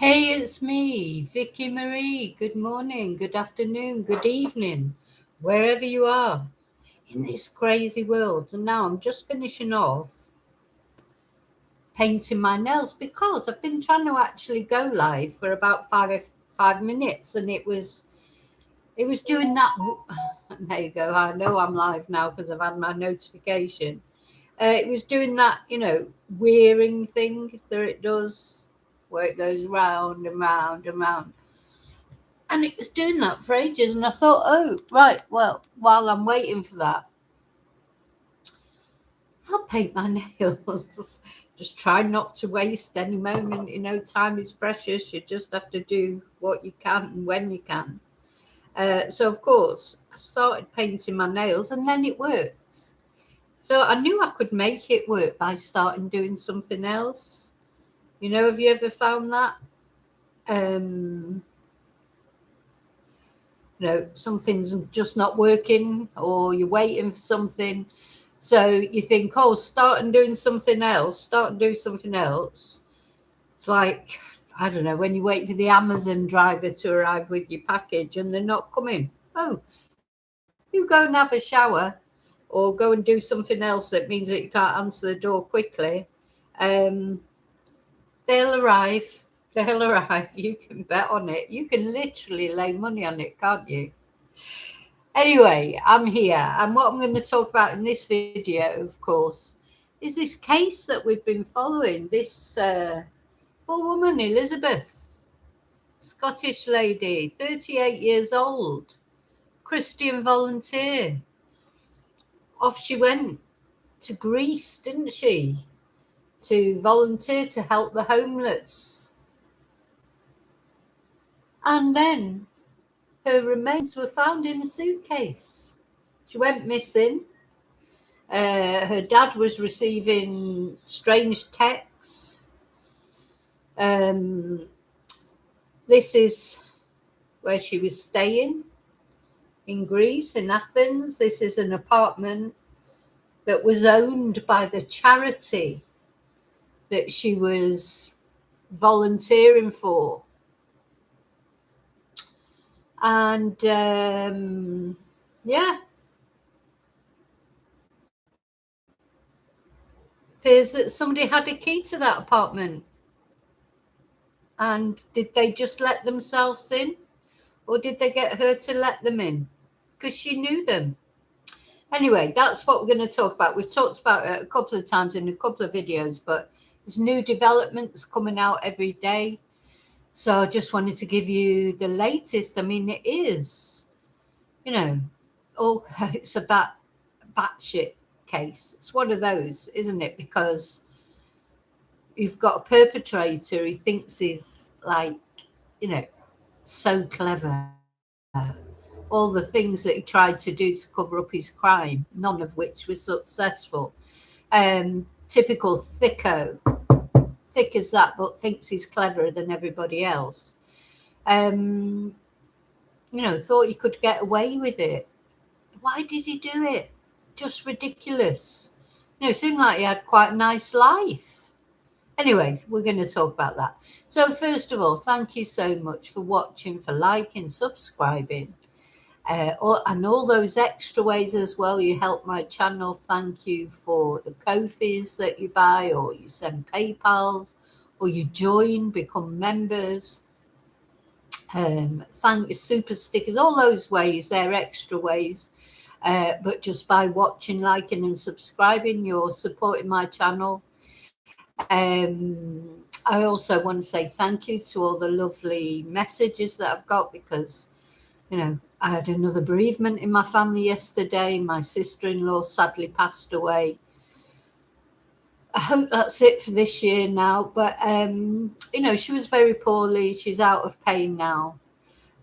Hey, it's me, Vicky Marie. Good morning, good afternoon, good evening, wherever you are in this crazy world. And now I'm just finishing off painting my nails because I've been trying to actually go live for about five minutes, and it was doing that. There you go. I know I'm live now because I've had my notification. It was doing that, wearing thing that it does, where it goes round and round and round. And it was doing that for ages. And I thought, oh, right, well, while I'm waiting for that, I'll paint my nails. Just try not to waste any moment. Time is precious. You just have to do what you can and when you can. So, of course, I started painting my nails and then it worked. So I knew I could make it work by starting doing something else. Have you ever found that? Something's just not working, or you're waiting for something. So you think, oh, start and do something else. It's like, I don't know, when you wait for the Amazon driver to arrive with your package and they're not coming. Oh, you go and have a shower or go and do something else that means that you can't answer the door quickly. They'll arrive. You can bet on it. You can literally lay money on it, can't you? Anyway, I'm here, and what I'm going to talk about in this video, of course, is this case that we've been following. This poor woman, Elisabeth, Scottish lady, 38 years old, Christian volunteer. Off she went to Greece, didn't she, to volunteer to help the homeless. And then her remains were found in a suitcase. She went missing. Her dad was receiving strange texts. This is where she was staying in Greece, in Athens. This is an apartment that was owned by the charity that she was volunteering for. And appears that somebody had a key to that apartment. And did they just let themselves in? Or did they get her to let them in? Because she knew them. Anyway, that's what we're going to talk about. We've talked about it a couple of times in a couple of videos, but there's new developments coming out every day. So I just wanted to give you the latest. I mean, it is, it's a batshit case. It's one of those, isn't it? Because you've got a perpetrator who thinks he's like, so clever. All the things that he tried to do to cover up his crime, none of which was successful. Typical thicko. Thick as that, but thinks he's cleverer than everybody else. Thought he could get away with it. Why did he do it? Just ridiculous. It seemed like he had quite a nice life. Anyway, we're going to talk about that. So first of all, thank you so much for watching, for liking, subscribing, and all those extra ways as well. You help my channel. Thank you for the Ko-fis that you buy, or you send PayPals, or you join, become members. Thank you, super stickers, all those ways. They're extra ways. But just by watching, liking and subscribing, you're supporting my channel. I also want to say thank you to all the lovely messages that I've got, because I had another bereavement in my family yesterday. My sister-in-law sadly passed away. I hope that's it for this year now, but she was very poorly. She's out of pain now,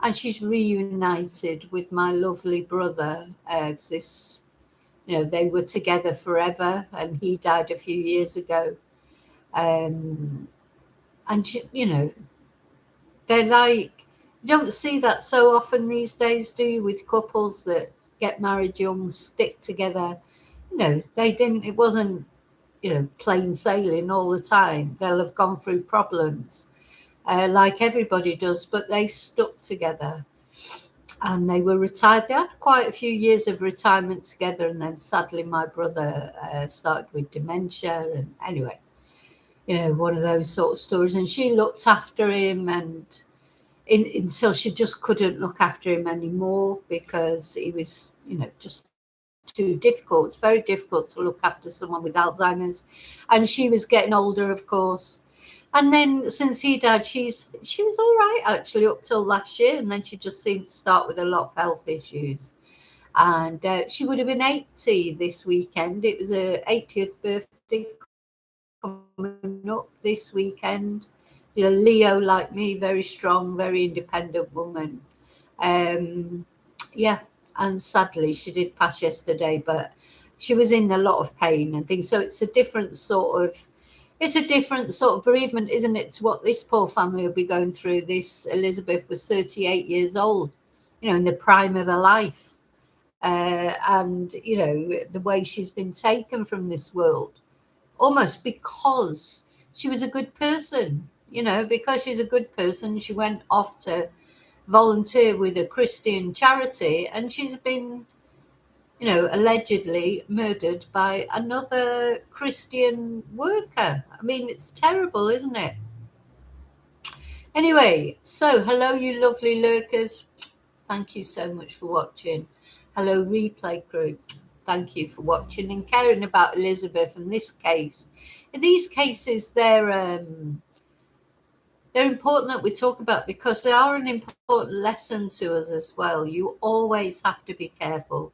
and she's reunited with my lovely brother. They were together forever, and he died a few years ago. They're like, you don't see that so often these days, do you, with couples that get married young, stick together. It wasn't, plain sailing all the time. They'll have gone through problems. like everybody does, but they stuck together. And they were retired. They had quite a few years of retirement together, and then sadly my brother started with dementia. And anyway, one of those sort of stories. And she looked after him, and until she just couldn't look after him anymore because he was, just too difficult. It's very difficult to look after someone with Alzheimer's, and she was getting older, of course. And then since he died, she was all right actually up till last year, and then she just seemed to start with a lot of health issues. And she would have been 80 this weekend. It was her 80th birthday coming up this weekend. Leo, like me, very strong, very independent woman. Yeah, and sadly she did pass yesterday, but she was in a lot of pain and things. So it's a different sort of bereavement, isn't it, to what this poor family will be going through. This Elisabeth was 38 years old, in the prime of her life. And, the way she's been taken from this world, almost because she was a good person, because she's a good person, she went off to volunteer with a Christian charity, and she's been, allegedly murdered by another Christian worker. I mean, it's terrible, isn't it? Anyway, so hello, you lovely lurkers. Thank you so much for watching. Hello, replay crew. Thank you for watching and caring about Elisabeth and this case. In these cases, they're important that we talk about because they are an important lesson to us as well. You always have to be careful,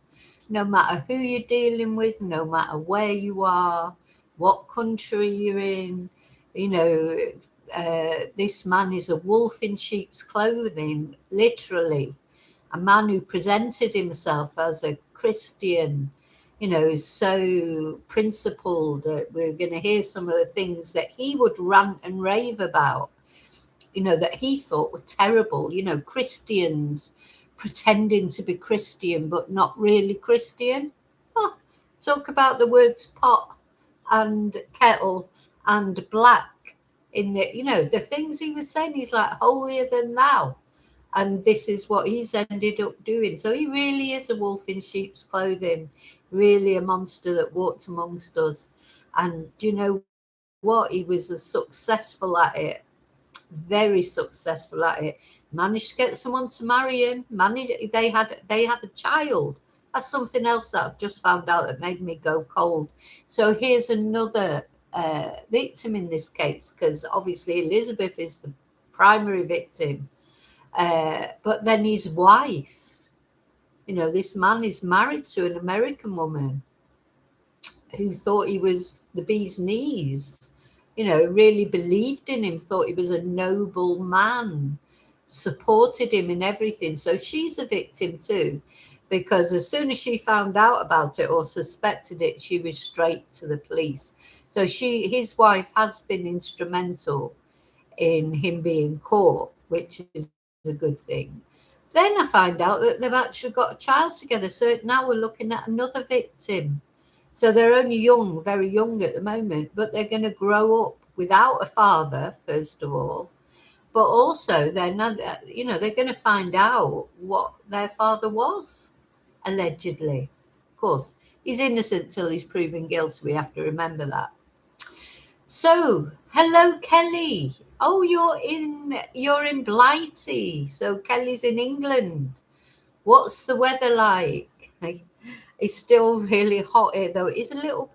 no matter who you're dealing with, no matter where you are, what country you're in. This man is a wolf in sheep's clothing, literally. A man who presented himself as a Christian, so principled. We're going to hear some of the things that he would rant and rave about, that he thought were terrible. Christians pretending to be Christian but not really Christian. Oh, talk about the words pot and kettle and black in the things he was saying. He's like holier than thou. And this is what he's ended up doing. So he really is a wolf in sheep's clothing, really a monster that walked amongst us. And do you know what? He was successful at it, very successful at it. Managed to get someone to marry him. They had a child. That's something else that I've just found out that made me go cold. So here's another victim in this case, because obviously Elisabeth is the primary victim. But then his wife, this man is married to an American woman who thought he was the bee's knees, really believed in him, thought he was a noble man, supported him in everything. So she's a victim too, because as soon as she found out about it or suspected it, she was straight to the police. So his wife has been instrumental in him being caught, which is a good thing. Then I find out that they've actually got a child together. So now we're looking at another victim. So they're only young, very young at the moment, but they're going to grow up without a father, first of all. But also they're going to find out what their father was, allegedly. Of course, he's innocent till he's proven guilty. We have to remember that. So, hello, Kelly. Oh, you're in Blighty. So Kelly's in England. What's the weather like? It's still really hot here, though. It is a little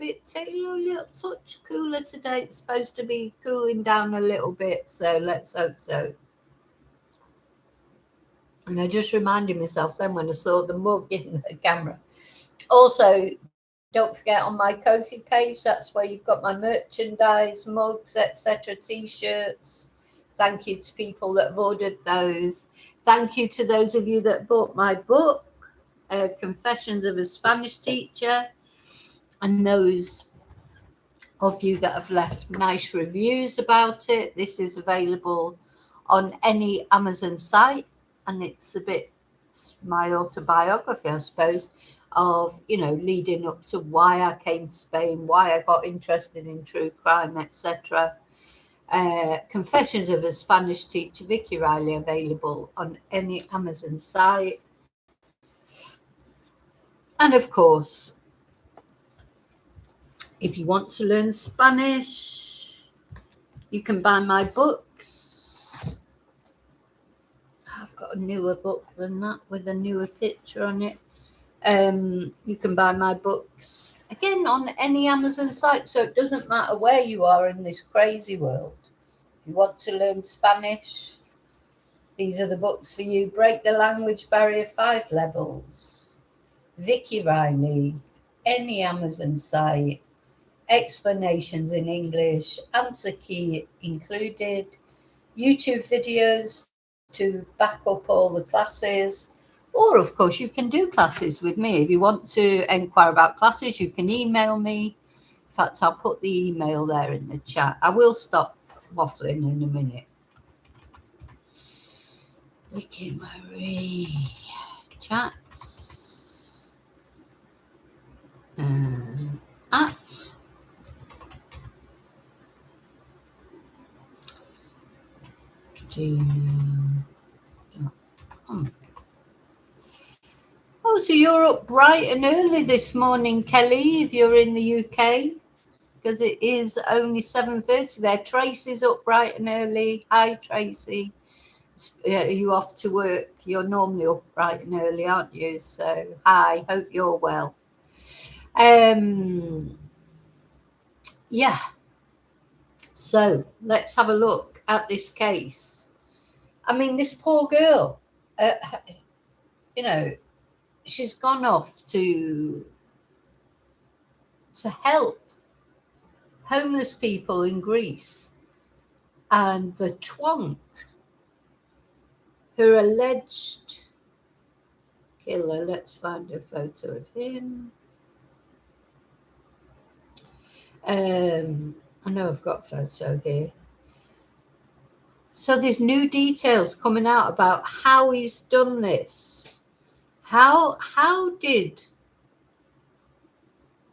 touch cooler today. It's supposed to be cooling down a little bit, so let's hope so. And I just reminded myself then when I saw the mug in the camera. Also, don't forget on my Ko-fi page, that's where you've got my merchandise, mugs, etc., T-shirts. Thank you to people that have ordered those. Thank you to those of you that bought my book, Confessions of a Spanish Teacher, and those of you that have left nice reviews about it. This is available on any Amazon site, and it's my autobiography, I suppose, of leading up to why I came to Spain, why I got interested in true crime, etc. Confessions of a Spanish Teacher, Vicky Riley, available on any Amazon site. And of course, if you want to learn Spanish, you can buy my books. I've got a newer book than that with a newer picture on it. You can buy my books again on any Amazon site, so it doesn't matter where you are in this crazy world. If you want to learn Spanish, these are the books for you. Break the Language Barrier 5 Levels, Vicky Riley, any Amazon site, explanations in English, answer key included, YouTube videos to back up all the classes. Or, of course, you can do classes with me. If you want to inquire about classes, you can email me. In fact, I'll put the email there in the chat. I will stop waffling in a minute. Vicky Marie chats at gmail.com. Oh, so you're up bright and early this morning, Kelly, if you're in the UK, because it is only 7:30 there. Tracy's up bright and early. Hi, Tracy. Are you off to work? You're normally up bright and early, aren't you? So, hi, hope you're well. Yeah. So, let's have a look at this case. I mean, this poor girl, she's gone off to help homeless people in Greece. And the twonk, her alleged killer, let's find a photo of him. I know I've got a photo here. So there's new details coming out about how he's done this. How did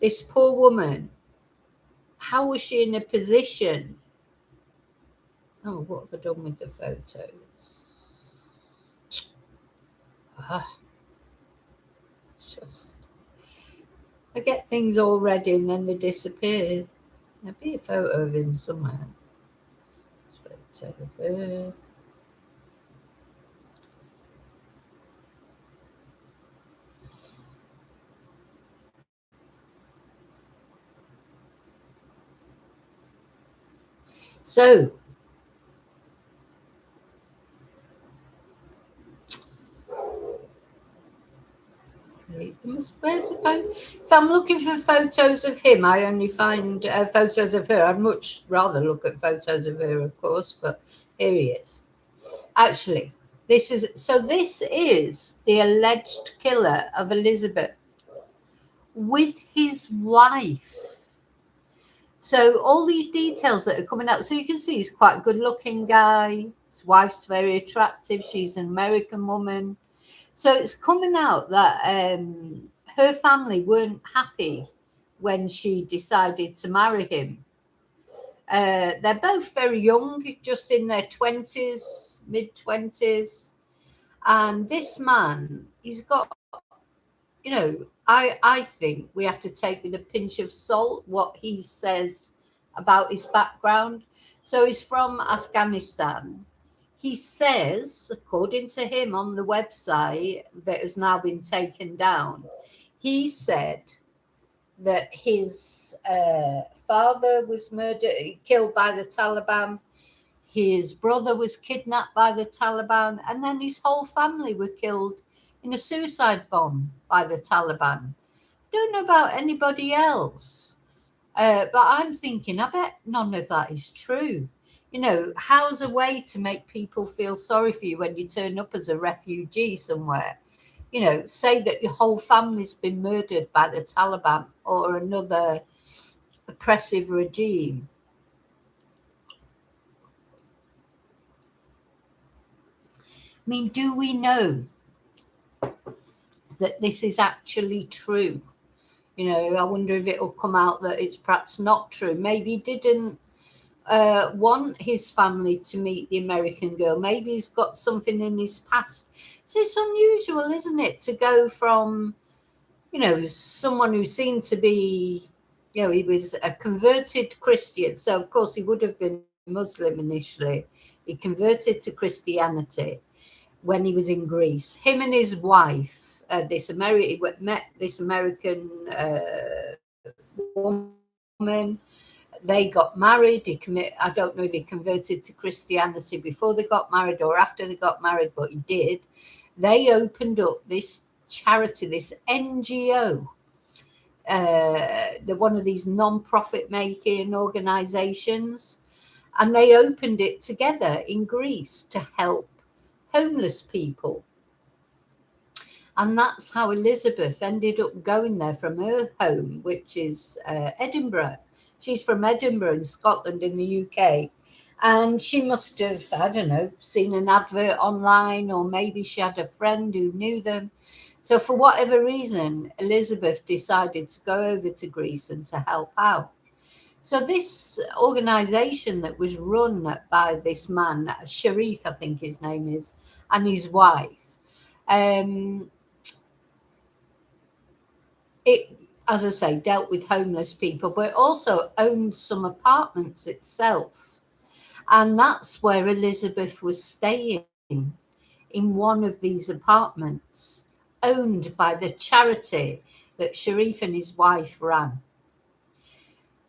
this poor woman, how was she in a position? Oh, what have I done with the photos? It's just, I get things all ready and then they disappear. There'll be a photo of him somewhere. Photo of her. So, where's the photo? If I'm looking for photos of him, I only find photos of her. I'd much rather look at photos of her, of course, but here he is. Actually, this is the alleged killer of Elisabeth with his wife. So all these details that are coming out, so you can see he's quite a good looking guy. His wife's very attractive. She's an American woman. So it's coming out that her family weren't happy when she decided to marry him. They're both very young, just in their 20s, mid-20s. And this man, he's got, I think we have to take with a pinch of salt what he says about his background. So he's from Afghanistan. He says, according to him on the website that has now been taken down, he said that his father was killed by the Taliban. His brother was kidnapped by the Taliban, and then his whole family were killed in a suicide bomb by the Taliban. I don't know about anybody else, but I'm thinking, I bet none of that is true. How's a way to make people feel sorry for you when you turn up as a refugee somewhere? Say that your whole family's been murdered by the Taliban or another oppressive regime. I mean, do we know that this is actually true? I wonder if it'll come out that it's perhaps not true. Maybe he didn't want his family to meet the American girl. Maybe he's got something in his past. So it's unusual, isn't it, to go from, someone who seemed to be, he was a converted Christian. So, of course, he would have been Muslim initially. He converted to Christianity when he was in Greece. Him and his wife, he met this American woman. They got married. I don't know if he converted to Christianity before they got married or after they got married, but he did. They opened up this charity, this NGO. They're one of these non-profit making organizations, and they opened it together in Greece to help homeless people. And that's how Elisabeth ended up going there from her home, which is Edinburgh. She's from Edinburgh in Scotland in the UK. And she must have, I don't know, seen an advert online, or maybe she had a friend who knew them. So for whatever reason, Elisabeth decided to go over to Greece and to help out. So this organisation that was run by this man, Sharif, I think his name is, and his wife, it, as I say, dealt with homeless people, but it also owned some apartments itself. And that's where Elisabeth was staying, in one of these apartments owned by the charity that Sharif and his wife ran.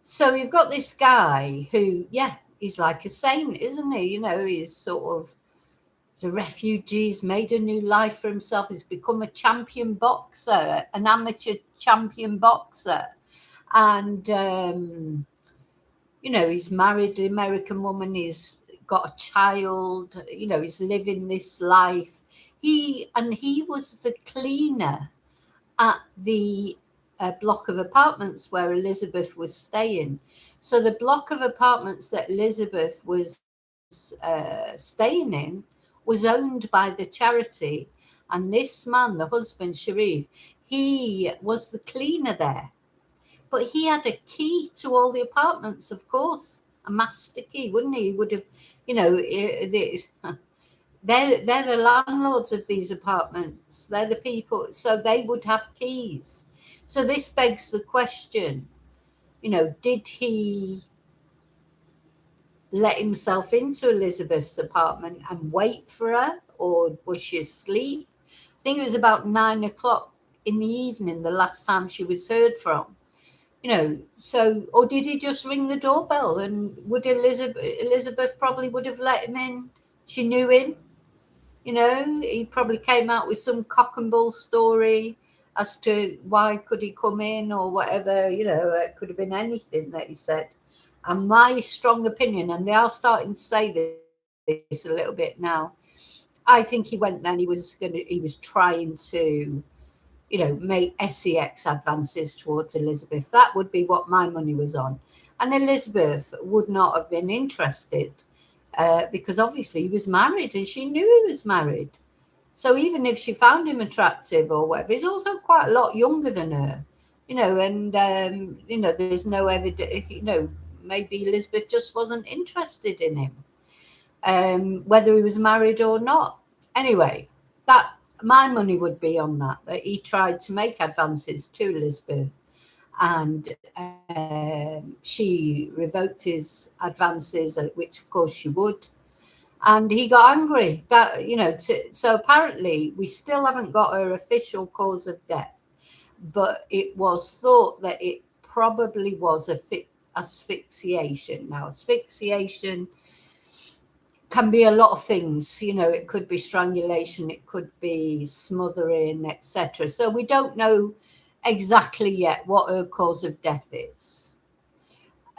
So you've got this guy who, he's like a saint, isn't he? He's sort of the refugees, made a new life for himself. He's become a champion boxer, an amateur champion boxer. And, he's married the American woman. He's got a child, he's living this life. He was the cleaner at the block of apartments where Elisabeth was staying. So the block of apartments that Elisabeth was staying in was owned by the charity. And this man, the husband, Sharif, he was the cleaner there. But he had a key to all the apartments, of course, a master key, wouldn't he? He would have, they're the landlords of these apartments. They're the people, so they would have keys. So this begs the question, did he let himself into Elisabeth's apartment and wait for her, or was she asleep? I think it was about 9 o'clock in the evening, the last time she was heard from. So, or did he just ring the doorbell, and would Elisabeth probably would have let him in? She knew him. He probably came out with some cock and bull story as to why could he come in or whatever. It could have been anything that he said. And my strong opinion, and they are starting to say this a little bit now, I think he went there and he was trying to, make sex advances towards Elisabeth. That would be what my money was on. And Elisabeth would not have been interested because obviously he was married and she knew he was married. So even if she found him attractive or whatever, he's also quite a lot younger than her, and, there's no evidence, maybe Elisabeth just wasn't interested in him, whether he was married or not. Anyway, that my money would be on that he tried to make advances to Elisabeth, and she revoked his advances, which of course she would, and he got angry. That so apparently we still haven't got her official cause of death, but it was thought that it probably was asphyxiation. Now, asphyxiation can be a lot of things. It could be strangulation, it could be smothering, etc. So we don't know exactly yet what her cause of death is.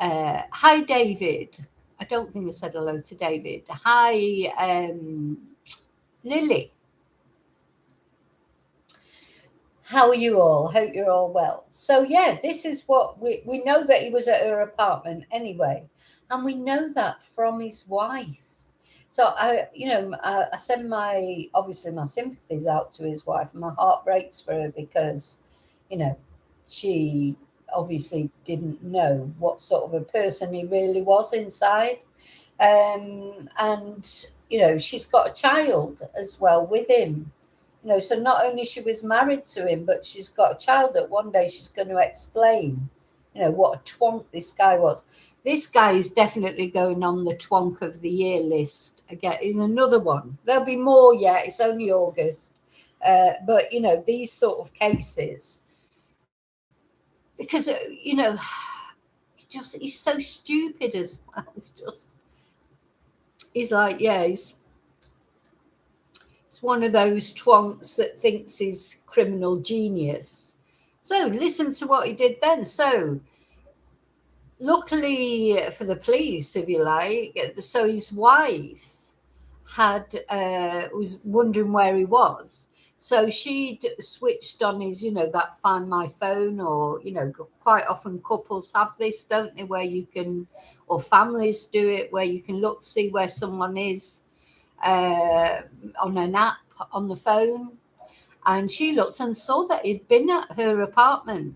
Hi, David. I don't think I said hello to David. Hi, Lily. How are you all? Hope you're all well. So this is what we know, that he was at her apartment anyway, and we know that from his wife. So I send my sympathies out to his wife, and my heart breaks for her because, she obviously didn't know what sort of a person he really was inside. And, you know, she's got a child as well with him. You know, so not only she was married to him, but she's got a child that one day she's going to explain, you know, what a twonk this guy was. This guy is definitely going on the twonk of the year list. Again, is another one. There'll be more yet. It's only August. But, you know, these sort of cases, because, you know, he's so stupid as well. He's like, yeah, it's one of those twonks that thinks he's criminal genius. So listen to what he did then. So luckily for the police, if you like, so his wife was wondering where he was. So she'd switched on his, you know, that Find My Phone, or, you know, quite often couples have this, don't they, where you can, or families do it, where you can look to see where someone is on an app on the phone. And she looked and saw that he'd been at her apartment.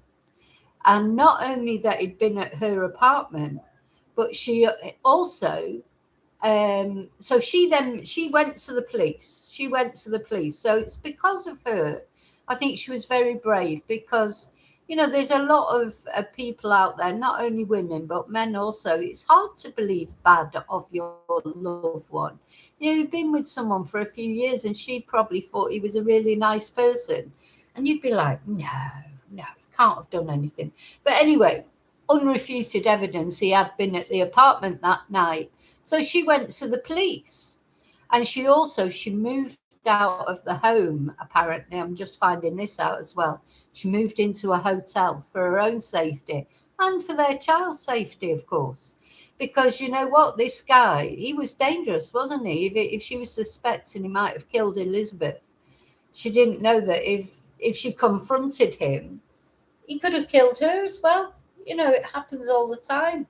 And not only that he'd been at her apartment, but she also so she went to the police. So it's because of her. I think she was very brave, because, you know, there's a lot of people out there, not only women, but men also. It's hard to believe bad of your loved one. You know, you've been with someone for a few years and she probably thought he was a really nice person. And you'd be like, no, he can't have done anything. But anyway, unrefuted evidence, he had been at the apartment that night. So she went to the police, and she moved out of the home. Apparently, I'm just finding this out as well. She moved into a hotel for her own safety and for their child's safety, of course, because you know what, this guy, he was dangerous, wasn't he? If she was suspecting he might have killed Elisabeth, she didn't know that if she confronted him, he could have killed her as well. You know, it happens all the time.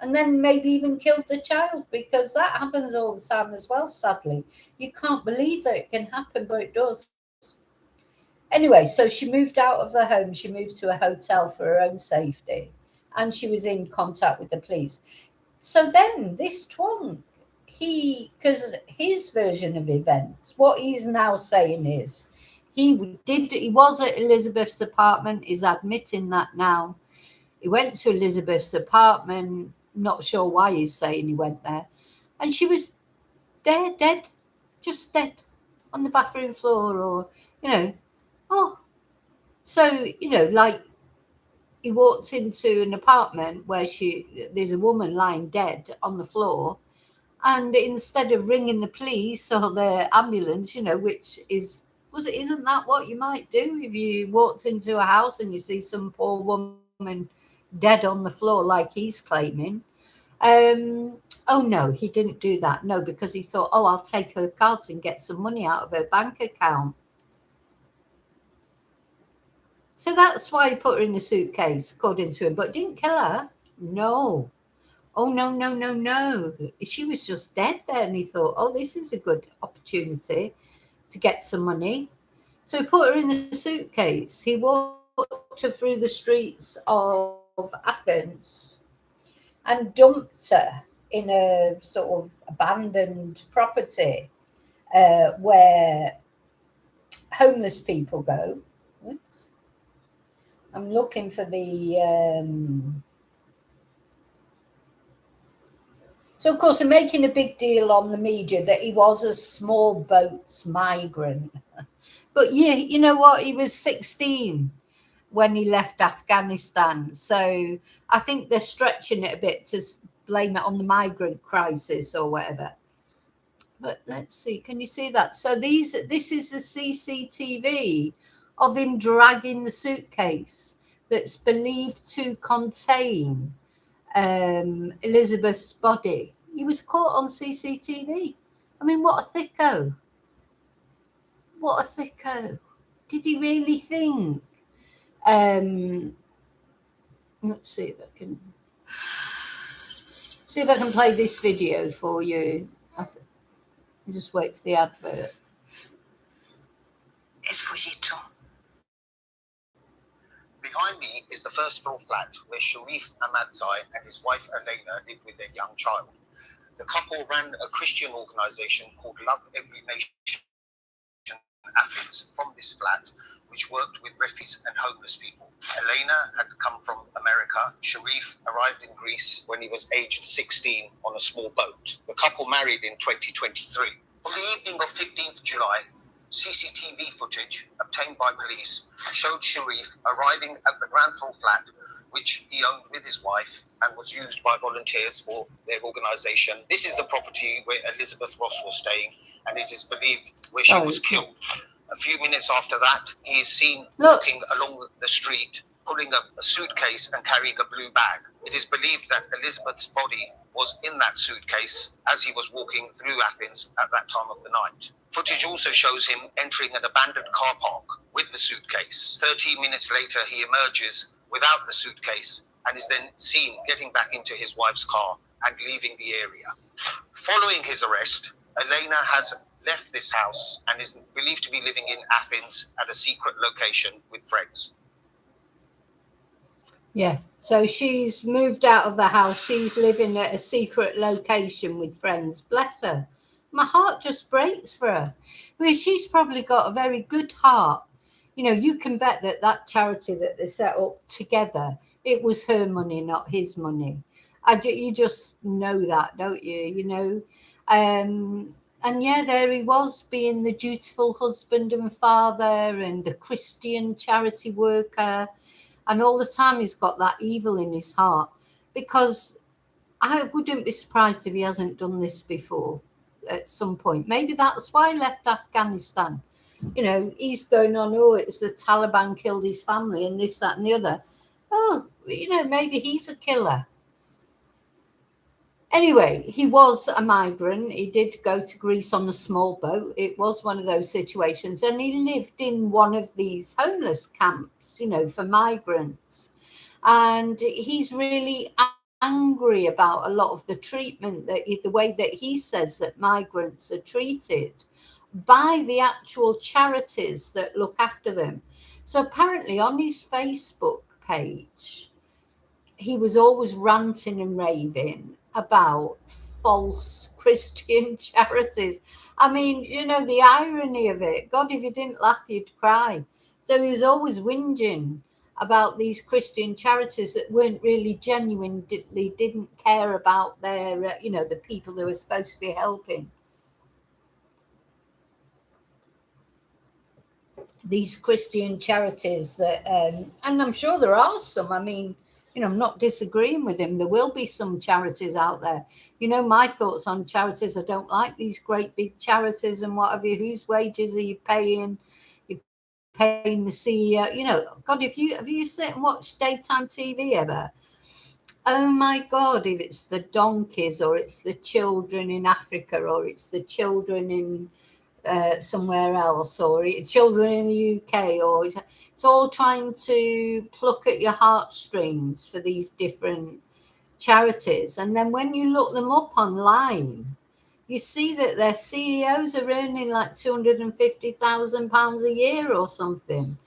And then maybe even killed the child, because that happens all the time as well, sadly. You can't believe that it can happen, but it does. Anyway, so she moved out of the home. She moved to a hotel for her own safety, and she was in contact with the police. So then this twonk, because his version of events, what he's now saying is, he was at Elisabeth's apartment. He's admitting that now. He went to Elisabeth's apartment, not sure why he's saying he went there, and she was there, dead, just dead on the bathroom floor, or, you know, so, you know, like, he walked into an apartment where there's a woman lying dead on the floor, and instead of ringing the police or the ambulance, you know, which isn't that what you might do if you walked into a house and you see some poor woman dead on the floor like he's claiming? Oh no, he didn't do that. No, because he thought, oh, I'll take her cards and get some money out of her bank account. So that's why he put her in the suitcase, according to him, but didn't kill her. No. Oh, no. She was just dead there, and he thought, oh, this is a good opportunity to get some money. So he put her in the suitcase. He walked her through the streets of Athens and dumped her in a sort of abandoned property where homeless people go. Oops. I'm looking for the... So, of course, they're making a big deal on the media that he was a small boats migrant. But yeah, you know what? He was 16 when he left Afghanistan. So I think they're stretching it a bit to blame it on the migrant crisis or whatever. But let's see. Can you see that? So this is the CCTV of him dragging the suitcase that's believed to contain Elisabeth's body. He was caught on CCTV. I mean, what a thicko. What a thicko. Did he really think? Let's see if I can play this video for you. Just wait for the advert. Esfugizo. Behind me is the first floor flat where Sharif Ahmadzai and his wife Elena lived with their young child. The couple ran a Christian organization called Love Every Nation Athens from this flat, which worked with refugees and homeless people. Elena had come from America. Sharif arrived in Greece when he was aged 16 on a small boat. The couple married in 2023. On the evening of 15th July, CCTV footage obtained by police showed Sharif arriving at the ground floor flat, which he owned with his wife and was used by volunteers for their organisation. This is the property where Elisabeth Ross was staying, and it is believed where she was killed. A few minutes after that, he is seen walking along the street, pulling a suitcase and carrying a blue bag. It is believed that Elisabeth's body was in that suitcase as he was walking through Athens at that time of the night. Footage also shows him entering an abandoned car park with the suitcase. 30 minutes later, he emerges without the suitcase and is then seen getting back into his wife's car and leaving the area. Following his arrest, Elena has left this house and is believed to be living in Athens at a secret location with friends. Yeah, so she's moved out of the house. She's living at a secret location with friends. Bless her. My heart just breaks for her. Because she's probably got a very good heart. You know, you can bet that that charity that they set up together, it was her money, not his money. You just know that, don't you? You know, and yeah, there he was, being the dutiful husband and father and the Christian charity worker. And all the time he's got that evil in his heart, because I wouldn't be surprised if he hasn't done this before at some point. Maybe that's why he left Afghanistan. You know, he's going on, oh, it's the Taliban killed his family and this, that and the other. Oh, you know, maybe he's a killer. Anyway, he was a migrant. He did go to Greece on a small boat. It was one of those situations. And he lived in one of these homeless camps, you know, for migrants. And he's really angry about a lot of the treatment, the way that he says that migrants are treated by the actual charities that look after them. So apparently on his Facebook page, he was always ranting and raving about false Christian charities. I mean, you know, the irony of it. God, if you didn't laugh, you'd cry. So he was always whinging about these Christian charities that weren't really genuinely didn't care about their, you know, the people they were supposed to be helping. These Christian charities that, and I'm sure there are some. I mean, you know, I'm not disagreeing with him. There will be some charities out there. You know, my thoughts on charities, I don't like these great big charities and what have you. Whose wages are you paying? You're paying the CEO. You know, God, have you sit and watched daytime TV ever? Oh my God, if it's the donkeys or it's the children in Africa or it's the children in somewhere else, or children in the UK, or it's all trying to pluck at your heartstrings for these different charities. And then when you look them up online, you see that their CEOs are earning like £250,000 a year or something.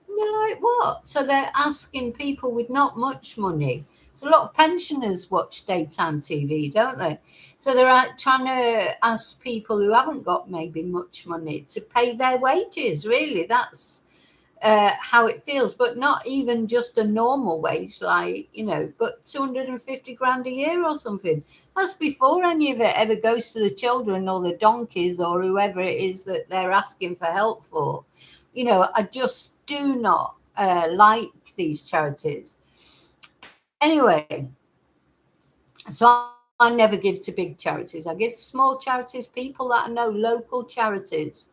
And you're like, what? So they're asking people with not much money. So a lot of pensioners watch daytime TV, don't they? So they're trying to ask people who haven't got maybe much money to pay their wages. Really, that's how it feels. But not even just a normal wage, like, you know, but 250 grand a year or something. That's before any of it ever goes to the children or the donkeys or whoever it is that they're asking for help for. You know, I just do not like these charities. Anyway, so I never give to big charities. I give to small charities, people that I know, local charities,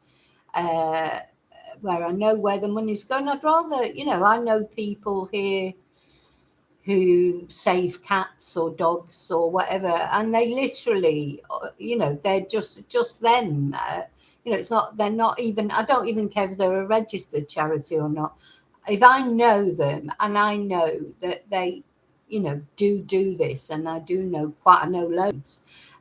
where I know where the money's going. I'd rather, you know, I know people here who save cats or dogs or whatever, and they literally, you know, they're just them. You know, it's not, they're not even, I don't even care if they're a registered charity or not. If I know them and I know that they, you know, do this, and I do know I know loads.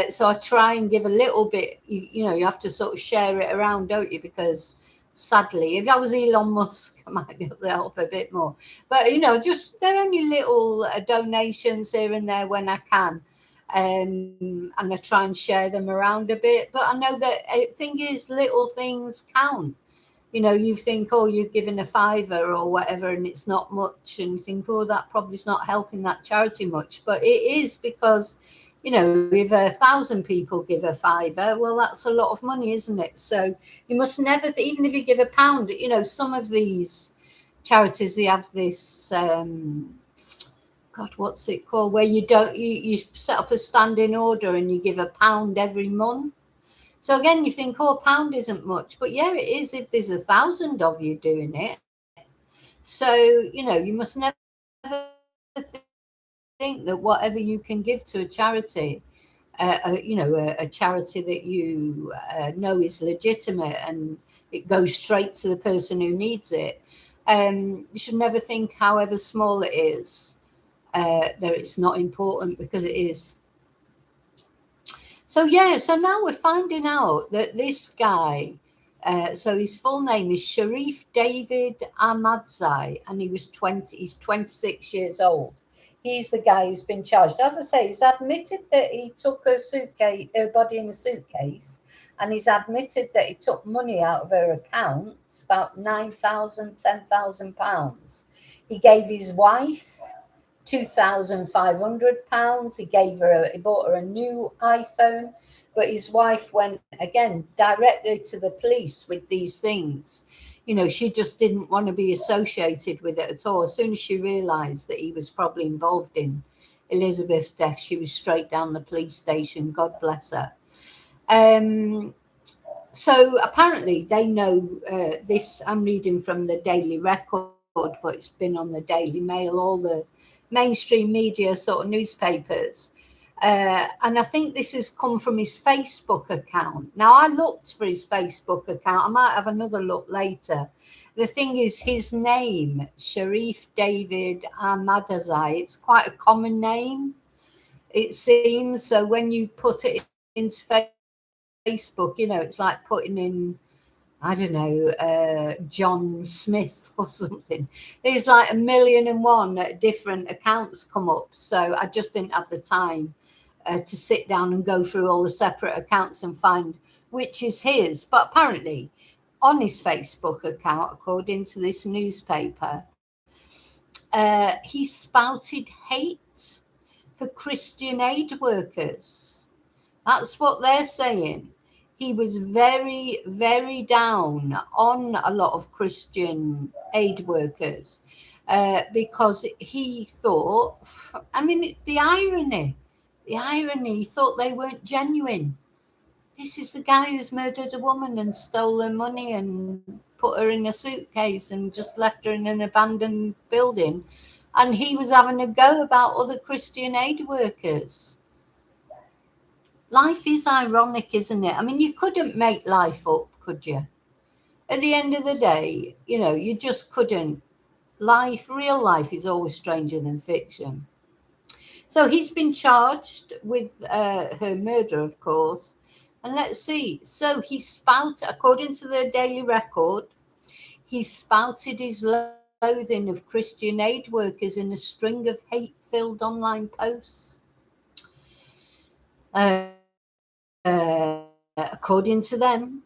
So I try and give a little bit, you know, you have to sort of share it around, don't you? Because sadly. If I was Elon Musk, I might be able to help a bit more. But, you know, just they're only little donations here and there when I can. And I try and share them around a bit. But I know that thing is, little things count. You know, you think, oh, you're giving a fiver or whatever, and it's not much, and you think, oh, that probably is not helping that charity much. But it is, because, you know, if 1,000 people give a fiver, well, that's a lot of money, isn't it? So you must never, even if you give £1, you know, some of these charities, they have this, God, what's it called? Where you set up a standing order and you give £1 every month. So again, you think, oh, £1 isn't much, but yeah, it is if there's 1,000 of you doing it. So, you know, you must never think that whatever you can give to a charity, you know, a charity that you know is legitimate and it goes straight to the person who needs it. You should never think, however small it is, that it's not important, because it is. So yeah, so now we're finding out that this guy, so his full name is Sharif David Ahmadzai, and he's 26 years old. He's the guy who's been charged. As I say, he's admitted that he took her body in a suitcase, and he's admitted that he took money out of her account, about £9,000, £10,000. He gave his wife £2,500. He bought her a new iPhone, but his wife went again directly to the police with these things. You know, she just didn't want to be associated with it at all. As soon as she realized that he was probably involved in Elisabeth's death, she was straight down the police station. God bless her. So apparently they know this. I'm reading from the Daily Record, but it's been on the Daily Mail, all the mainstream media sort of newspapers. And I think this has come from his Facebook account. Now, I looked for his Facebook account. I might have another look later. The thing is, his name, Sharif David Ahmadzai, it's quite a common name, it seems. So when you put it into Facebook, you know, it's like putting in, I don't know, John Smith or something. There's like 1,000,001 different accounts come up. So I just didn't have the time to sit down and go through all the separate accounts and find which is his. But apparently on his Facebook account, according to this newspaper, he spouted hate for Christian aid workers. That's what they're saying. He was very, very down on a lot of Christian aid workers because he thought, I mean, the irony, he thought they weren't genuine. This is the guy who's murdered a woman and stole her money and put her in a suitcase and just left her in an abandoned building. And he was having a go about other Christian aid workers. Life is ironic, isn't it? I mean, you couldn't make life up, could you? At the end of the day, you know, you just couldn't. Real life is always stranger than fiction. So he's been charged with her murder, of course. And let's see. So he according to the Daily Record, he spouted his loathing of Christian aid workers in a string of hate-filled online posts. According to them,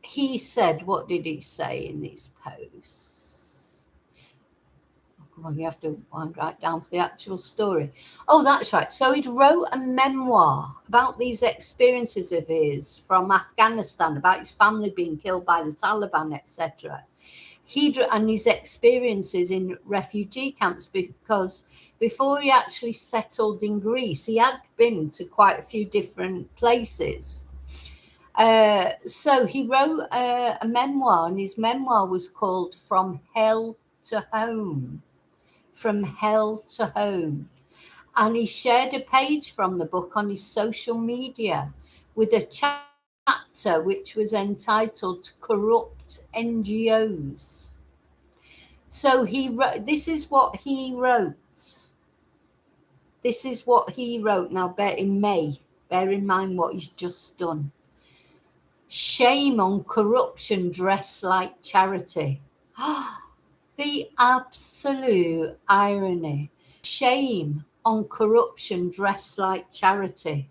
he said, what did he say in these posts? Well, you have to wind right down for the actual story. Oh, that's right. So he'd wrote a memoir about these experiences of his from Afghanistan, about his family being killed by the Taliban, etc. And his experiences in refugee camps, because before he actually settled in Greece, he had been to quite a few different places. So he wrote a memoir, and his memoir was called From Hell to Home. From Hell to Home. And he shared a page from the book on his social media with a chapter which was entitled Corrupt NGOs. So he wrote, this is what he wrote. This is what he wrote. Now, bear in mind what he's just done. Shame on corruption dressed like charity. The absolute irony. Shame on corruption dressed like charity.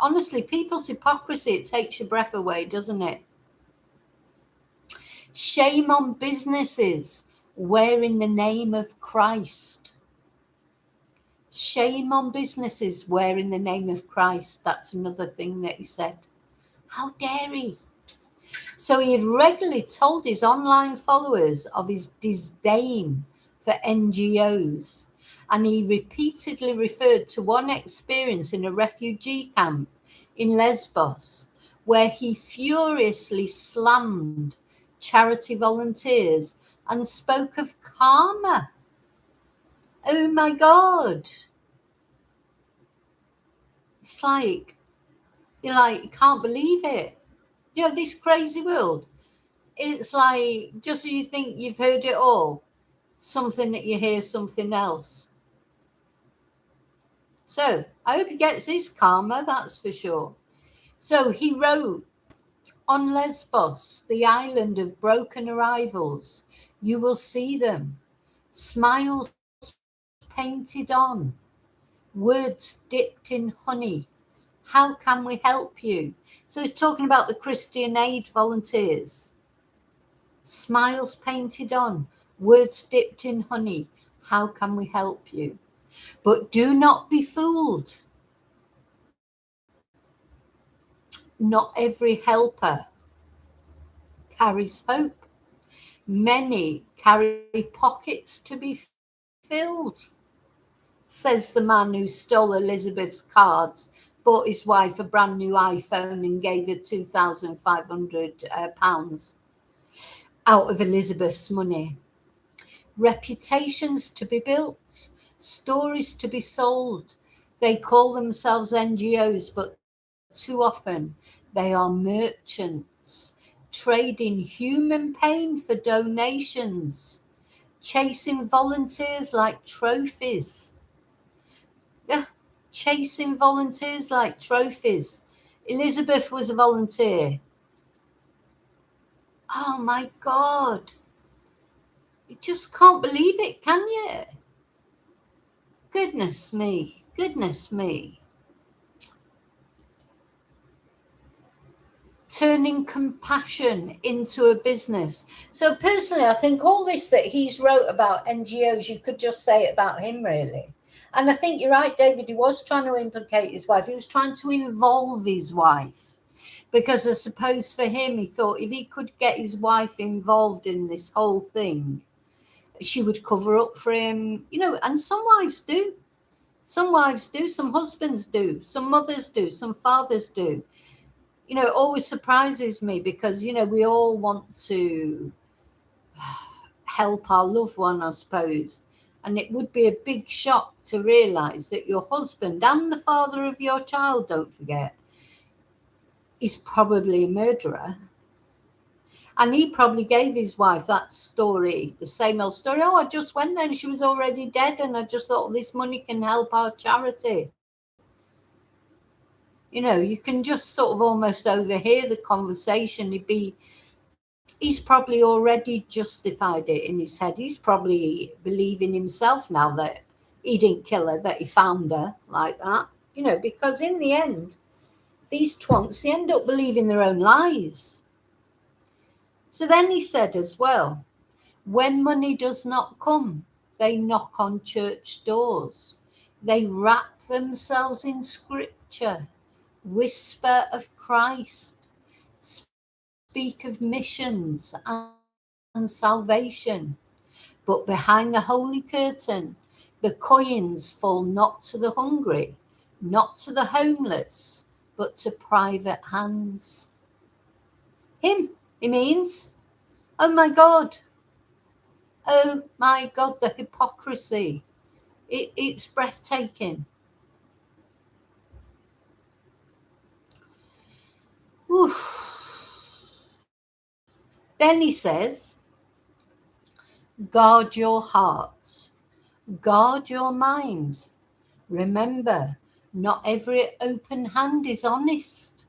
Honestly, people's hypocrisy, it takes your breath away, doesn't it? Shame on businesses wearing the name of Christ. Shame on businesses wearing the name of Christ. That's another thing that he said. How dare he? So he had regularly told his online followers of his disdain for NGOs, and he repeatedly referred to one experience in a refugee camp in Lesbos, where he furiously slammed charity volunteers and spoke of karma. Oh my God. It's like, you can't believe it. You know, this crazy world. It's like, just so you think you've heard it all, something that you hear something else. So I hope he gets his karma, that's for sure. So he wrote, on Lesbos, the island of broken arrivals, you will see them, smiles painted on, words dipped in honey. How can we help you? So he's talking about the Christian Aid volunteers. Smiles painted on, words dipped in honey. How can we help you? But do not be fooled. Not every helper carries hope. Many carry pockets to be filled, says the man who stole Elisabeth's cards, bought his wife a brand new iPhone and gave her £2,500 out of Elisabeth's money. Reputations to be built, stories to be sold. They call themselves NGOs, but too often they are merchants, trading human pain for donations, chasing volunteers like trophies. Chasing volunteers like trophies. Elisabeth was a volunteer. Oh my God. You just can't believe it, can you? Goodness me. Goodness me. Turning compassion into a business. So personally, I think all this that he's wrote about NGOs, you could just say it about him, really. And I think you're right, David, he was trying to implicate his wife. He was trying to involve his wife. Because I suppose for him, he thought if he could get his wife involved in this whole thing, she would cover up for him, you know, and some wives do. Some wives do, some husbands do, some mothers do, some fathers do. You know, it always surprises me because, you know, we all want to help our loved one, I suppose. And it would be a big shock to realise that your husband and the father of your child, don't forget, is probably a murderer. And he probably gave his wife that story, the same old story. Oh, I just went there and she was already dead. And I just thought this money can help our charity. You know, you can just sort of almost overhear the conversation. He's probably already justified it in his head. He's probably believing himself now that he didn't kill her, that he found her like that. You know, because in the end, these twonks, they end up believing their own lies. So then he said as well, when money does not come, they knock on church doors. They wrap themselves in scripture, whisper of Christ, speak of missions and salvation. But behind the holy curtain, the coins fall not to the hungry, not to the homeless, but to private hands. Him, he means. Oh my God. Oh my God, the hypocrisy. It's breathtaking. Oof. Then he says, guard your heart, guard your mind. Remember, Not every open hand is honest.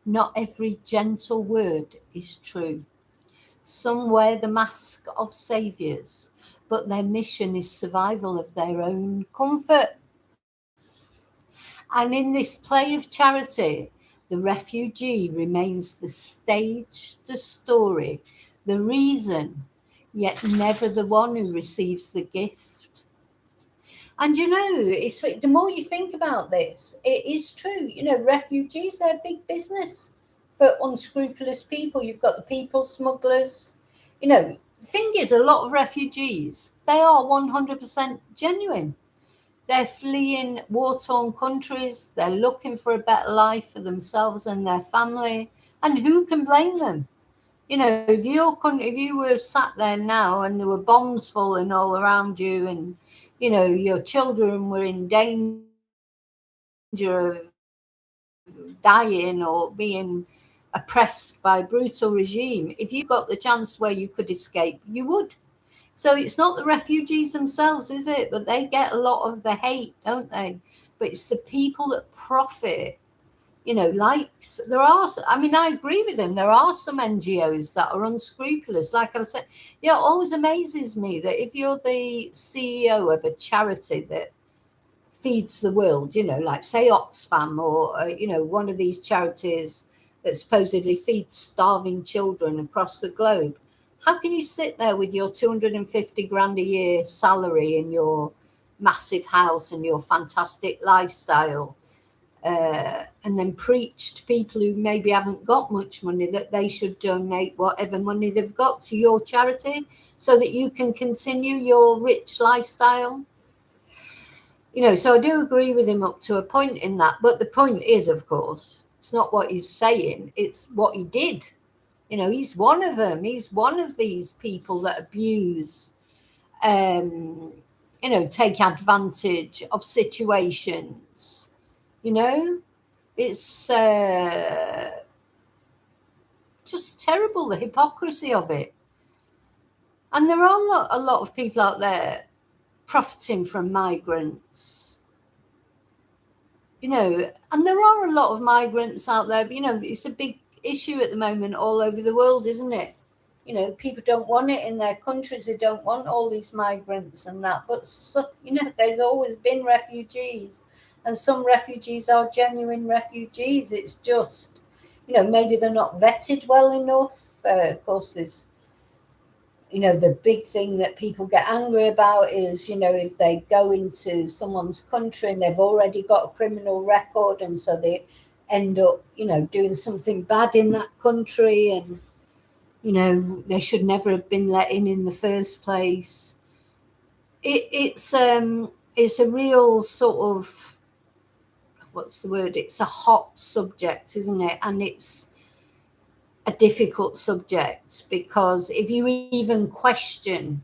Not every gentle word is true. Some wear the mask of saviours, but their mission is survival of their own comfort. And in this play of charity, the refugee remains the stage, the story, the reason, yet never the one who receives the gift. And it's the more you think about this, it is true. Refugees, they're big business for unscrupulous people. You've got the people smugglers. The thing is, a lot of refugees, they are 100% genuine. They're fleeing war-torn countries. They're looking for a better life for themselves and their family. And who can blame them? If you were sat there now and there were bombs falling all around you, and your children were in danger of dying or being oppressed by a brutal regime, if you got the chance where you could escape, you would. So it's not the refugees themselves, is it? But they get a lot of the hate, don't they? But it's the people that profit. I agree with them. There are some NGOs that are unscrupulous. Like I said, it always amazes me that if you're the CEO of a charity that feeds the world, like say Oxfam or, one of these charities that supposedly feeds starving children across the globe, how can you sit there with your 250 grand a year salary and your massive house and your fantastic lifestyle and then preach to people who maybe haven't got much money that they should donate whatever money they've got to your charity so that you can continue your rich lifestyle? So I do agree with him up to a point in that. But the point is, of course, it's not what he's saying, it's what he did. He's one of them. He's one of these people that abuse, take advantage of situations. It's just terrible, the hypocrisy of it. And there are a lot of people out there profiting from migrants. And there are a lot of migrants out there. It's a big issue at the moment all over the world, isn't it? People don't want it in their countries. They don't want all these migrants and that. But there's always been refugees, and some refugees are genuine refugees. It's just maybe they're not vetted well enough. Of course, there's the big thing that people get angry about is if they go into someone's country and they've already got a criminal record, and so they end up doing something bad in that country, and they should never have been let in the first place. It's a real sort of, what's the word, it's a hot subject, isn't it? And it's a difficult subject because if you even question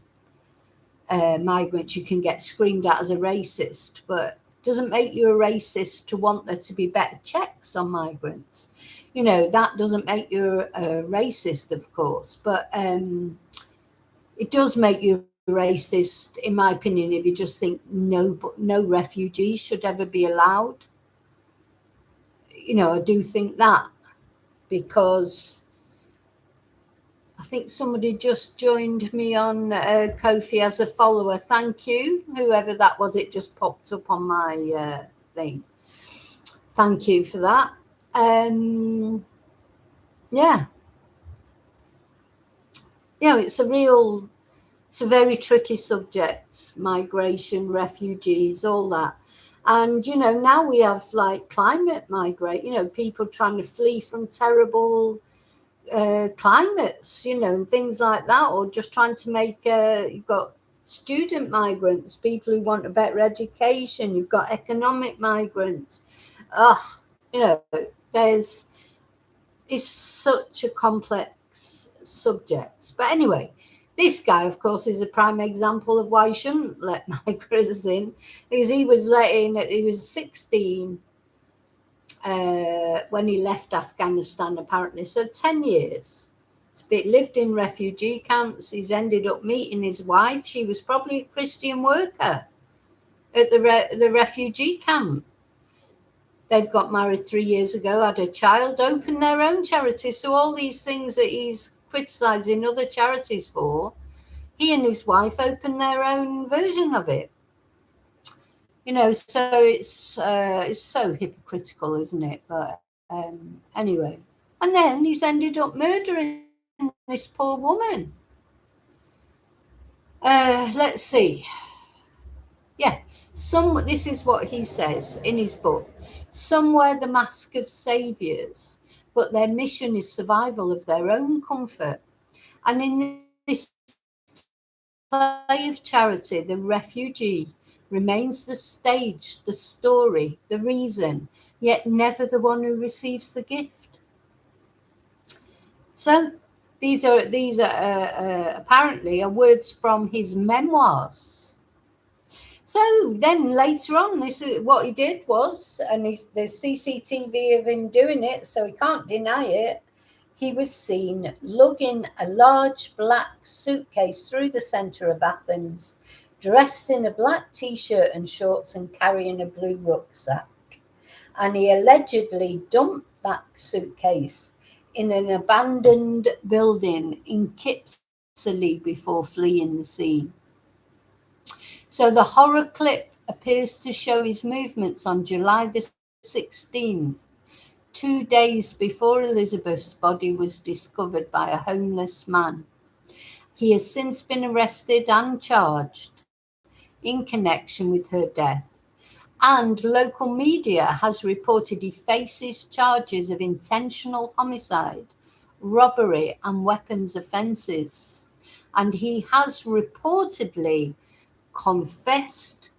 migrants, you can get screamed at as a racist, but doesn't make you a racist to want there to be better checks on migrants. That doesn't make you a racist, of course, but it does make you a racist, in my opinion, if you just think no refugees should ever be allowed. I do think that, because I think somebody just joined me on Kofi as a follower. Thank you, whoever that was. It just popped up on my thing. Thank you for that. Yeah. It's a very tricky subject, migration, refugees, all that. And, now we have like climate migrate, people trying to flee from terrible climates, and things like that, or just trying to make you've got student migrants, people who want a better education, you've got economic migrants. It's such a complex subject. But anyway, this guy, of course, is a prime example of why you shouldn't let migrants in, because he was 16 when he left Afghanistan, apparently. So 10 years. Lived in refugee camps. He's ended up meeting his wife. She was probably a Christian worker at the refugee camp. They've got married 3 years ago, had a child, opened their own charity. So all these things that he's criticising other charities for, he and his wife opened their own version of it. You know, so it's so hypocritical, isn't it? But anyway, and then he's ended up murdering this poor woman. Let's see. Yeah, this is what he says in his book. Some wear the mask of saviours, but their mission is survival of their own comfort. And in this play of charity, the refugee remains the stage, the story, the reason, yet never the one who receives the gift. So these are apparently are words from his memoirs. So then later on, this is what he did was, and there's CCTV of him doing it, so he can't deny it. He was seen lugging a large black suitcase through the centre of Athens, dressed in a black t-shirt and shorts and carrying a blue rucksack. And he allegedly dumped that suitcase in an abandoned building in Kipsely before fleeing the scene. So the horror clip appears to show his movements on July the 16th, 2 days before Elisabeth's body was discovered by a homeless man. He has since been arrested and charged in connection with her death. And local media has reported he faces charges of intentional homicide, robbery, and weapons offences. And he has reportedly confessed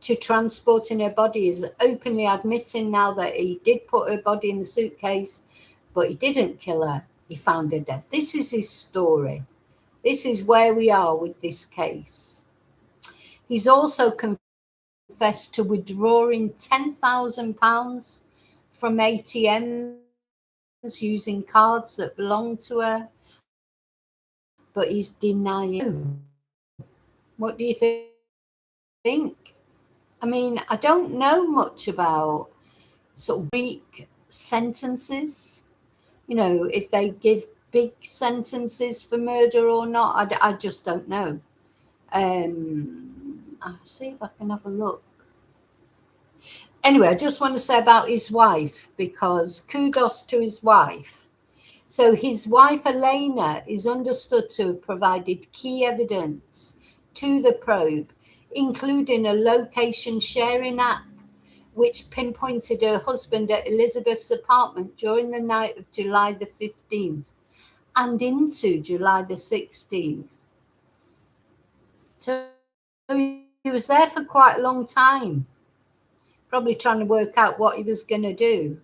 to transporting her body, is openly admitting now that he did put her body in the suitcase, but he didn't kill her. He found her dead. This is his story. This is where we are with this case. He's also confessed to withdrawing £10,000 from ATMs using cards that belonged to her, but he's denying. What do you think? I mean, I don't know much about sort of Greek sentences, you know, if they give big sentences for murder or not. I just don't know. I'll see if I can have a look. Anyway, I just want to say about his wife, because kudos to his wife. So his wife, Elena, is understood to have provided key evidence to the probe, including a location sharing app which pinpointed her husband at Elisabeth's apartment during the night of July the 15th and into July the 16th. So he was there for quite a long time, probably trying to work out what he was going to do.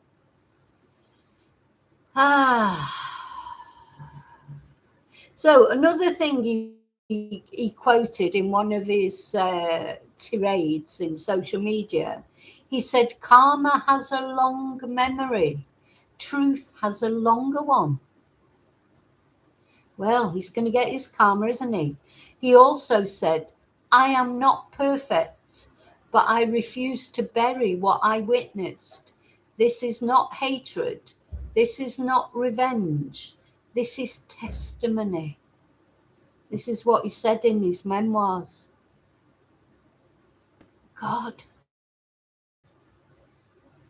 So another thing he quoted in one of his tirades in social media, he said, "Karma has a long memory. Truth has a longer one." Well, he's going to get his karma, isn't he? He also said, "I am not perfect, but I refuse to bury what I witnessed. This is not hatred. This is not revenge. This is testimony." This is what he said in his memoirs. God.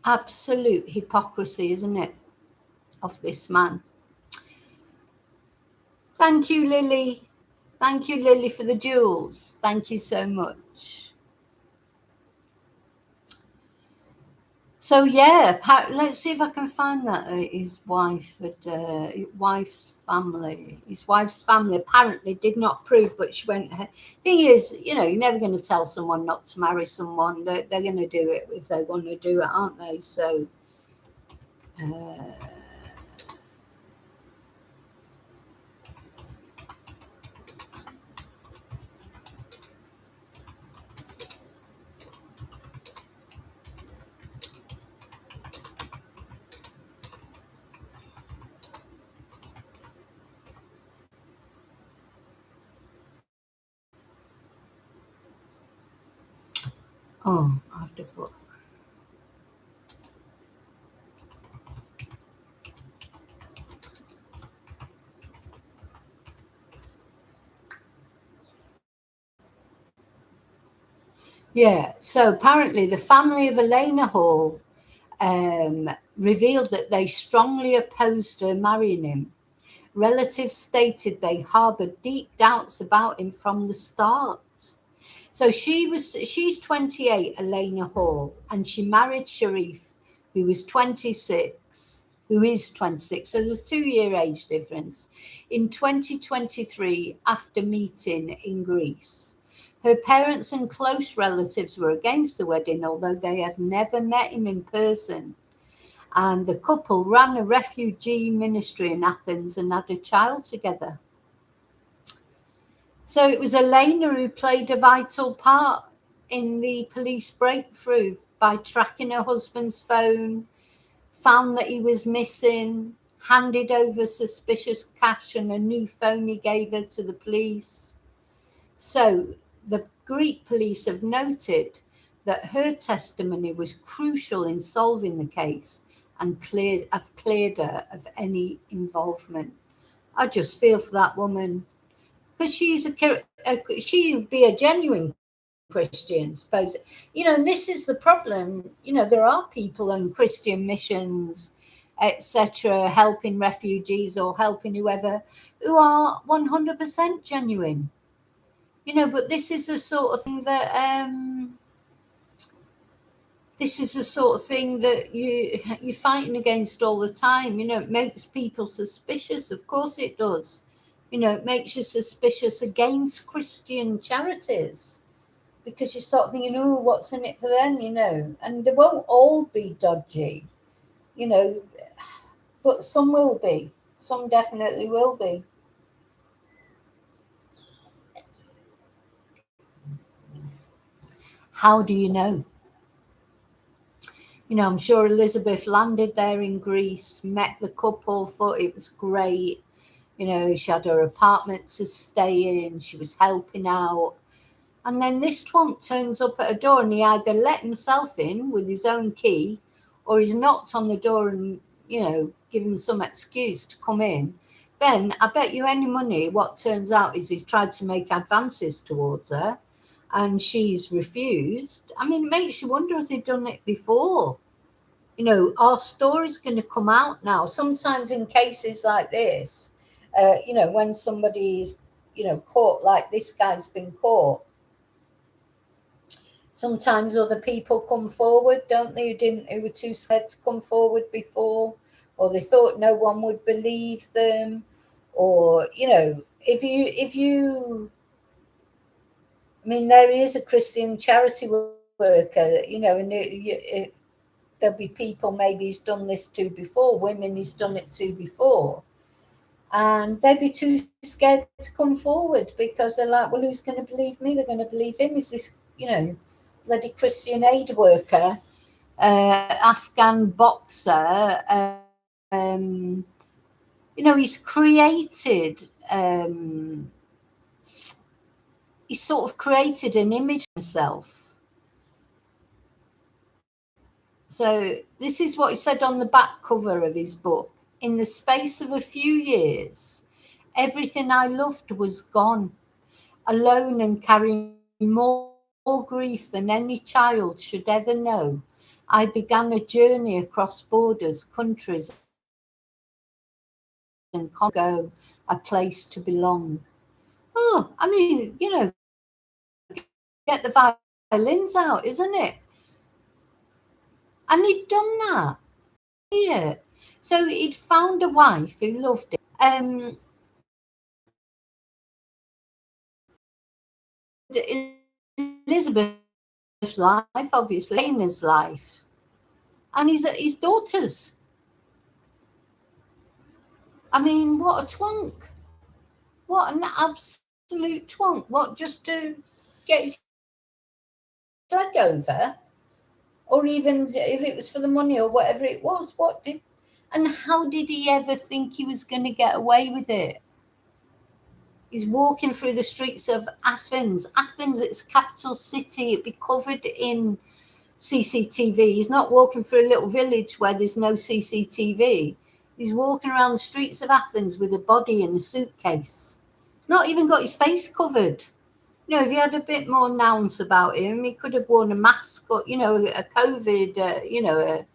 Absolute hypocrisy, isn't it, of this man? Thank you, Lily. Thank you, Lily, for the jewels. Thank you so much. So yeah, let's see if I can find that his wife's family apparently did not approve, but she went ahead. Thing is, you know, you're never going to tell someone not to marry someone. They're going to do it if they want to do it, aren't they? So I have to put. Yeah. So apparently, the family of Elena Hall revealed that they strongly opposed her marrying him. Relatives stated they harbored deep doubts about him from the start. So she's 28, Elena Hall, and she married Sharif, who was 26, who is 26. So there's a 2-year age difference in 2023 after meeting in Greece. Her parents and close relatives were against the wedding, although they had never met him in person. And the couple ran a refugee ministry in Athens and had a child together. So it was Elena who played a vital part in the police breakthrough by tracking her husband's phone, found that he was missing, handed over suspicious cash and a new phone he gave her to the police. So the Greek police have noted that her testimony was crucial in solving the case and have cleared her of any involvement. I just feel for that woman, because she'll be a genuine Christian, suppose. And this is the problem. There are people on Christian missions, etc., helping refugees or helping whoever, who are 100% genuine. But this is the sort of thing that you're fighting against all the time. It makes people suspicious. Of course it does. It makes you suspicious against Christian charities, because you start thinking, oh, what's in it for them, and they won't all be dodgy, but some will be. Some definitely will be. How do you know? I'm sure Elisabeth landed there in Greece, met the couple, thought it was great. She had her apartment to stay in, she was helping out. And then this twonk turns up at a door, and he either let himself in with his own key, or he's knocked on the door and, given some excuse to come in. Then I bet you any money what turns out is he's tried to make advances towards her and she's refused. I mean, it makes you wonder, has he done it before? Our story's going to come out now. Sometimes in cases like this, when somebody's, caught like this guy's been caught, sometimes other people come forward, don't they, who were too scared to come forward before, or they thought no one would believe them, or if you I mean, there is a Christian charity worker, and there'll be people maybe he's done this to before, women he's done it to before, and they'd be too scared to come forward because they're like, well, who's going to believe me? They're going to believe him. Is this, bloody Christian aid worker, Afghan boxer? He's created, he's sort of created an image of himself. So this is what he said on the back cover of his book. In the space of a few years, everything I loved was gone, alone and carrying more grief than any child should ever know. I began a journey across borders, countries, and go, a place to belong. Oh, I mean, get the violins out, isn't it? And he'd done that. Yeah. So he'd found a wife who loved him. Elizabeth's life, obviously, Lena's life, and his daughters. I mean, what a twonk! What an absolute twonk! What, just to get his leg over, or even if it was for the money or whatever it was? And how did he ever think he was going to get away with it? He's walking through the streets of Athens. Athens, its capital city. It'd be covered in CCTV. He's not walking through a little village where there's no CCTV. He's walking around the streets of Athens with a body in a suitcase. He's not even got his face covered. You know, if he had a bit more nouns about him, he could have worn a mask or, you know, a COVID, you know, a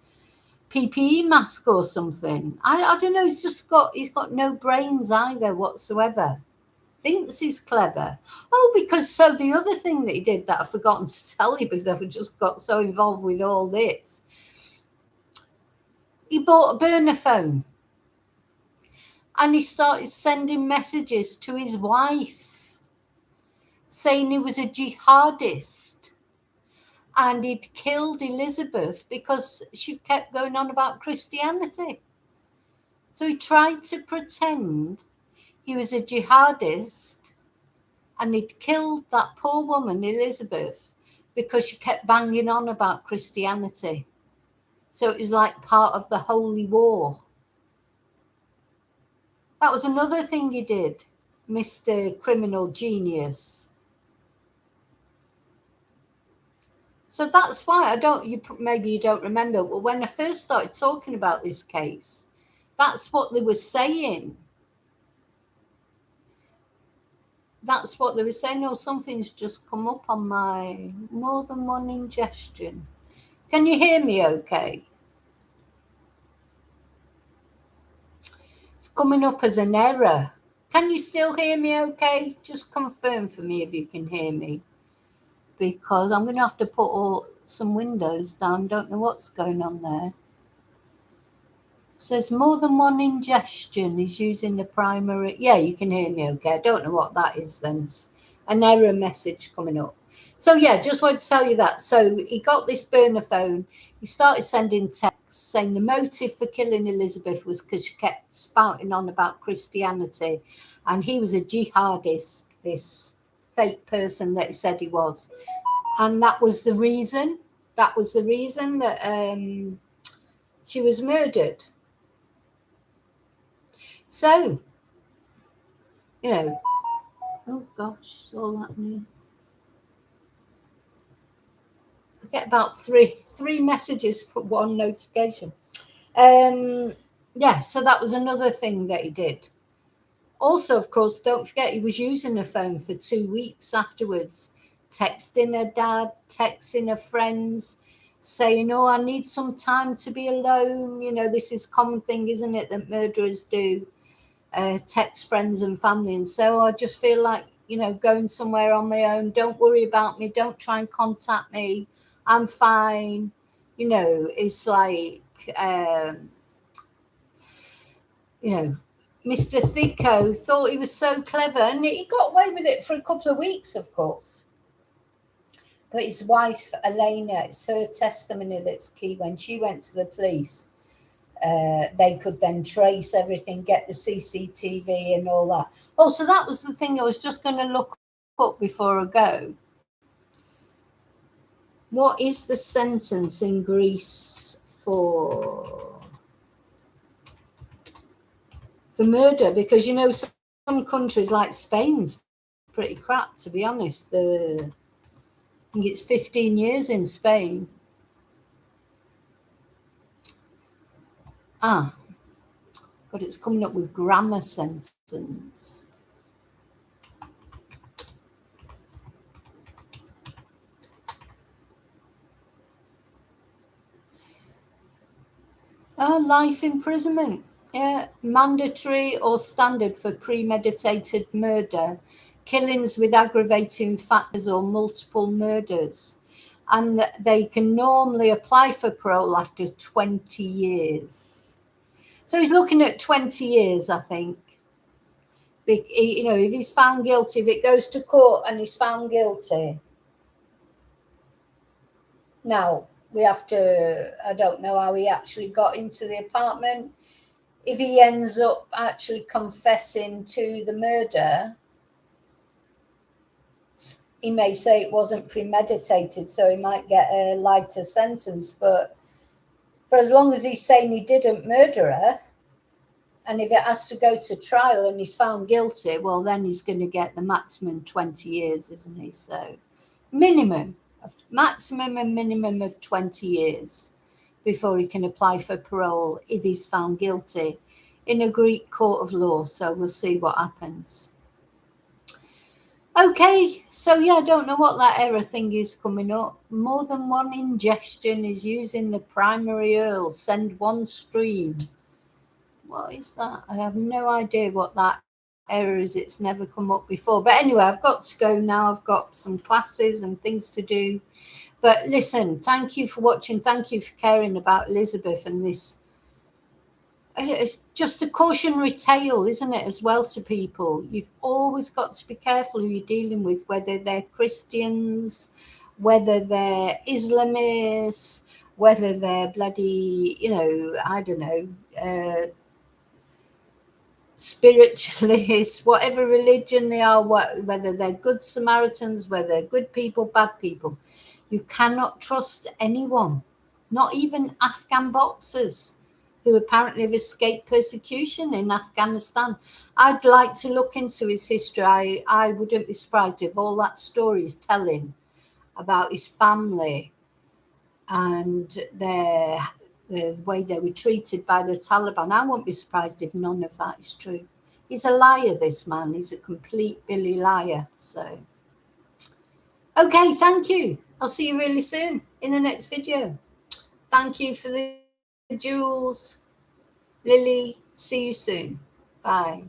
PPE mask or something. I don't know. He's got no brains either whatsoever. Thinks he's clever. Oh, because so the other thing that he did that I've forgotten to tell you because I've just got so involved with all this. He bought a burner phone and he started sending messages to his wife saying he was a jihadist and he'd killed Elisabeth because she kept going on about Christianity. So he tried to pretend he was a jihadist and he'd killed that poor woman, Elisabeth, because she kept banging on about Christianity. So it was like part of the holy war. That was another thing he did, Mr. Criminal Genius. So that's why maybe you don't remember, but when I first started talking about this case, that's what they were saying. That's what they were saying. Oh, something's just come up on my more than one ingestion. Can you hear me okay? It's coming up as an error. Can you still hear me okay? Just confirm for me if you can hear me. Because I'm going to have to put some windows down. Don't know what's going on there. It says more than one ingestion is using the primary. Yeah, you can hear me okay. I don't know what that is then. An error message coming up. So yeah, just wanted to tell you that. So he got this burner phone. He started sending texts saying the motive for killing Elisabeth was because she kept spouting on about Christianity. And he was a jihadist, this fake person that he said he was. And that was the reason. That was the reason that she was murdered. So, you know, oh gosh, all that new. I get about three messages for one notification. Yeah, so that was another thing that he did. Also, of course, don't forget he was using the phone for 2 weeks afterwards, texting her dad, texting her friends, saying, oh, I need some time to be alone. You know, this is a common thing, isn't it, that murderers do. Text friends and family and so I just feel like, you know, going somewhere on my own. Don't worry about me. Don't try and contact me. I'm fine. You know, it's like, you know, Mr. Thicko thought he was so clever and he got away with it for a couple of weeks, of course. But his wife, Elena, it's her testimony that's key. When she went to the police, they could then trace everything, get the CCTV and all that. Oh, so that was the thing I was just going to look up before I go. What is the sentence in Greece for murder? Because, you know, some countries like Spain's pretty crap, to be honest. I think it's 15 years in Spain. But it's coming up with grammar sentence. Life imprisonment. Yeah, mandatory or standard for premeditated murder, killings with aggravating factors or multiple murders. And they can normally apply for parole after 20 years. So he's looking at 20 years, I think. You know, if he's found guilty, if it goes to court and he's found guilty. Now, we have to, I don't know how he actually got into the apartment. If he ends up actually confessing to the murder, he may say it wasn't premeditated, so he might get a lighter sentence. But for as long as he's saying he didn't murder her, and if it has to go to trial and he's found guilty, well, then he's going to get the maximum 20 years, isn't he? So maximum and minimum of 20 years before he can apply for parole if he's found guilty in a Greek court of law. So we'll see what happens. Okay, so yeah, I don't know what that error thing is coming up. More than one ingestion is using the primary URL. Send one stream. What is that? I have no idea what that error is. It's never come up before. But anyway, I've got to go now. I've got some classes and things to do. But listen, thank you for watching. Thank you for caring about Elisabeth and this. It's just a cautionary tale, isn't it, as well, to people? You've always got to be careful who you're dealing with, whether they're Christians, whether they're Islamists, whether they're bloody, I don't know, spiritualists, whatever religion they are, whether they're good Samaritans, whether they're good people, bad people. You cannot trust anyone, not even Afghan boxers who apparently have escaped persecution in Afghanistan. I'd like to look into his history. I wouldn't be surprised if all that story is telling about his family and the way they were treated by the Taliban. I won't be surprised if none of that is true. He's a liar, this man. He's a complete Billy liar. So, okay, thank you. I'll see you really soon in the next video. Thank you for the jewels. Lily, see you soon. Bye.